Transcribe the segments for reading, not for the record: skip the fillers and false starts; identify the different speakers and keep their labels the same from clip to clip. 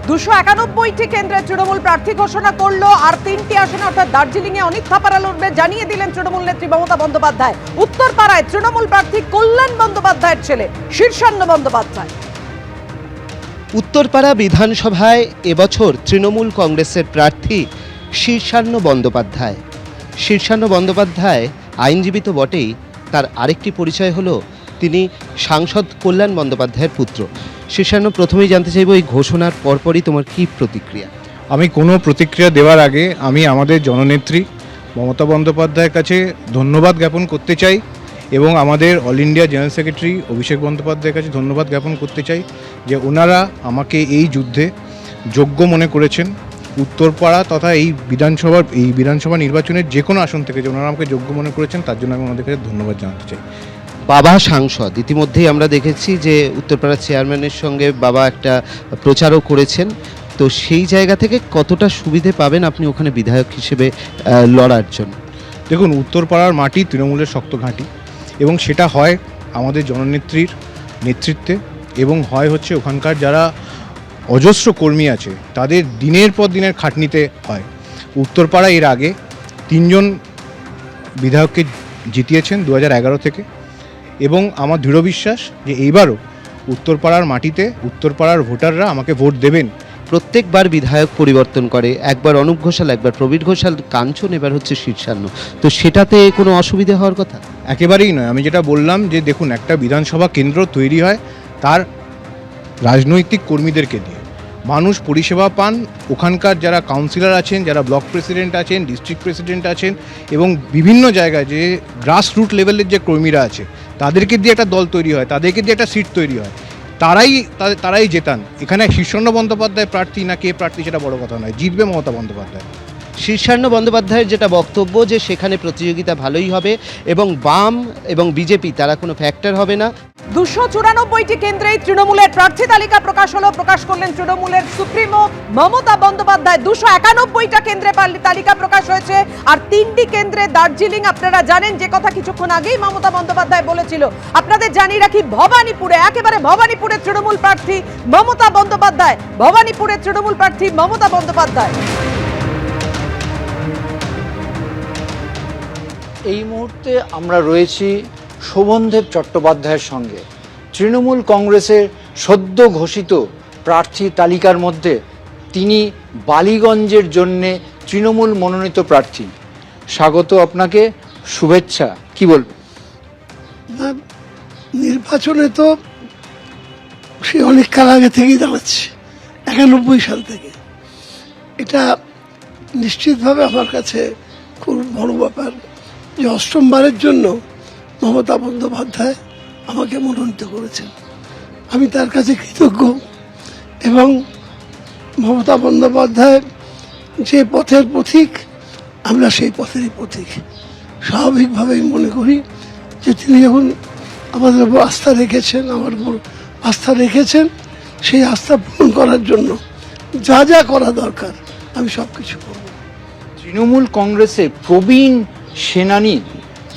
Speaker 1: 291টি কেন্দ্রে তৃণমূল প্রার্থী ঘোষণা করলো, আর 3টি আসনে অর্থাৎ দার্জিলিং এ অনিক থাপারা লড়বে জানিয়ে দিলেন তৃণমূল নেত্রী মমতা বন্দ্যোপাধ্যায়। উত্তরপাড়ায় তৃণমূল প্রার্থী কল্যাণ বন্দ্যোপাধ্যায়ের ছেলে শীর্ষান্ন বন্দ্যোপাধ্যায়।
Speaker 2: উত্তরপাড়া বিধানসভায় এবছর তৃণমূল কংগ্রেসের প্রার্থী শীর্ষান্ন বন্দ্যোপাধ্যায়। শীর্ষান্ন বন্দ্যোপাধ্যায় আইনজীবী তো বটেই, তার আরেকটি পরিচয় হলো তিনি সাংসদ কল্যাণ বন্দ্যোপাধ্যায়ের পুত্র। শীর্ষান্ন, প্রথমেই জানতে চাইব এই ঘোষণার পরপরই তোমার কী প্রতিক্রিয়া?
Speaker 3: আমি কোনো প্রতিক্রিয়া দেওয়ার আগে আমি আমাদের জননেত্রী মমতা বন্দ্যোপাধ্যায়ের কাছে ধন্যবাদ জ্ঞাপন করতে চাই এবং আমাদের অল ইন্ডিয়া জেনারেল সেক্রেটারি অভিষেক বন্দ্যোপাধ্যায়ের কাছে ধন্যবাদ জ্ঞাপন করতে চাই যে ওনারা আমাকে এই যুদ্ধে যোগ্য মনে করেছেন। উত্তরপাড়া তথা এই বিধানসভা নির্বাচনের যে কোনো আসন থেকে যে ওনারা আমাকে যোগ্য মনে করেছেন তার জন্য আমি ওনাদের কাছে ধন্যবাদ জানাতে চাই।
Speaker 2: বাবা সাংসদ, ইতিমধ্যেই আমরা দেখেছি যে উত্তরপাড়া চেয়ারম্যানের সঙ্গে বাবা একটা প্রচারও করেছেন, তো সেই জায়গা থেকে কতটা সুবিধে পাবেন আপনি ওখানে বিধায়ক হিসেবে লড়ার জন্য?
Speaker 3: দেখুন, উত্তরপাড়ার মাটি তৃণমূলের শক্ত ঘাঁটি এবং সেটা হয় আমাদের জননেত্রীর নেতৃত্বে এবং হচ্ছে ওখানকার যারা অজস্র কর্মী আছে তাদের দিনের পর দিনের খাটনিতে হয়। উত্তরপাড়া এর আগে 3জন বিধায়ককে জিতিয়েছেন 2011 থেকে এবং আমার দৃঢ় বিশ্বাস যে এইবারও উত্তরপাড়ার মাটিতে উত্তরপাড়ার ভোটাররা আমাকে ভোট দেবেন।
Speaker 2: প্রত্যেকবার বিধায়ক পরিবর্তন করে, একবার অনুপ ঘোষাল, একবার প্রবীর ঘোষাল, কাঞ্চন, এবার হচ্ছে শীর্ষান্ন, তো সেটাতে কোনো অসুবিধা হওয়ার কথা?
Speaker 3: একেবারেই নয়। আমি যেটা বললাম যে দেখুন, একটা বিধানসভা কেন্দ্র তৈরি হয় তার রাজনৈতিক কর্মীদেরকে দিয়ে, মানুষ পরিষেবা পান। ওখানকার যারা কাউন্সিলর আছেন, যারা ব্লক প্রেসিডেন্ট আছেন, ডিস্ট্রিক্ট প্রেসিডেন্ট আছেন এবং বিভিন্ন জায়গায় যে গ্রাসরুট লেভেলের যে কর্মীরা আছে তাদেরকে দিয়ে একটা দল তৈরি হয়, তাদেরকে দিয়ে একটা সিট তৈরি হয়, তারাই জেতান। এখানে শীর্ষান্ন বন্দ্যোপাধ্যায় প্রার্থী না কে প্রার্থী সেটা বড় কথা নয়, জিতবে মমতা বন্দ্যোপাধ্যায়।
Speaker 2: শীর্ষান্ন বন্দ্যোপাধ্যায়ের যেটা বক্তব্য যে সেখানে প্রতিযোগিতা ভালোই হবে এবং বাম এবং বিজেপি তারা কোনো ফ্যাক্টর হবে না।
Speaker 1: 294টি কেন্দ্রেই তৃণমূলের প্রার্থী তালিকা প্রকাশ করলেন তৃণমূলের সুপ্রিমো মমতা বন্দ্যোপাধ্যায়। 291টা কেন্দ্রে তালিকা প্রকাশ হয়েছে, আর 3টি কেন্দ্রে দার্জিলিং। আপনারা জানেন যে কথা কিছুক্ষণ আগেই মমতা বন্দ্যোপাধ্যায় বলেছিল। আপনাদের জানিয়ে রাখি, ভবানীপুরে, একেবারে ভবানীপুরের তৃণমূল প্রার্থী মমতা বন্দ্যোপাধ্যায়। ভবানীপুরের তৃণমূল প্রার্থী মমতা বন্দ্যোপাধ্যায়।
Speaker 4: এই মুহূর্তে আমরা রয়েছি শোভনদেব চট্টোপাধ্যায়ের সঙ্গে। তৃণমূল কংগ্রেসের সদ্য ঘোষিত প্রার্থী তালিকার মধ্যে তিনি বালিগঞ্জের জন্যে তৃণমূল মনোনীত প্রার্থী। স্বাগত আপনাকে, শুভেচ্ছা। কি বলবেন?
Speaker 5: নির্বাচনে তো সে অনেক কাল আগে থেকেই দাঁড়াচ্ছে, 91 সাল থেকে। এটা নিশ্চিতভাবে আমার কাছে খুব বড় ব্যাপার যে 8মবারের জন্য মমতা বন্দ্যোপাধ্যায় আমাকে মনোনীত করেছেন। আমি তার কাছে কৃতজ্ঞ এবং মমতা বন্দ্যোপাধ্যায় যে পথের পথিক, আমরা সেই পথেরই পথিক। স্বাভাবিকভাবেই মনে করি যে তিনি যখন আমাদের উপর আস্থা রেখেছেন, আমার উপর আস্থা রেখেছেন, সেই আস্থা পূরণ করার জন্য যা যা করা দরকার আমি সব কিছু করব।
Speaker 4: তৃণমূল কংগ্রেসের প্রবীণ সেনানী,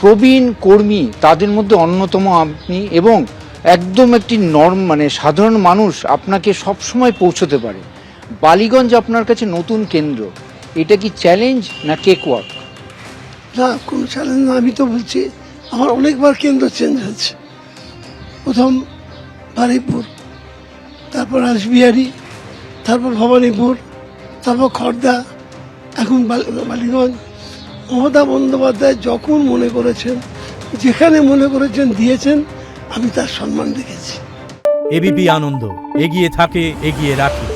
Speaker 4: প্রবীণ কর্মী, তাদের মধ্যে অন্যতম আপনি এবং একদম একটি সাধারণ মানুষ আপনাকে সবসময় পৌঁছতে পারে। বালিগঞ্জ আপনার কাছে নতুন কেন্দ্র, এটা কি চ্যালেঞ্জ না কেক ওয়াক?
Speaker 5: না, কোনো চ্যালেঞ্জ না। আমি তো বলছি আমার অনেকবার কেন্দ্র চেঞ্জ হয়েছে। প্রথম বারুইপুর, তারপর রাসবিহারী, তারপর ভবানীপুর, তারপর খড়দা, এখন বালিগঞ্জ। মমতা বন্দ্যোপাধ্যায় যখন মনে করেছেন, যেখানে মনে করেছেন দিয়েছেন, আমি তার সম্মান রেখেছি।
Speaker 6: এবিপি আনন্দ, এগিয়ে থাকে, এগিয়ে রাখে।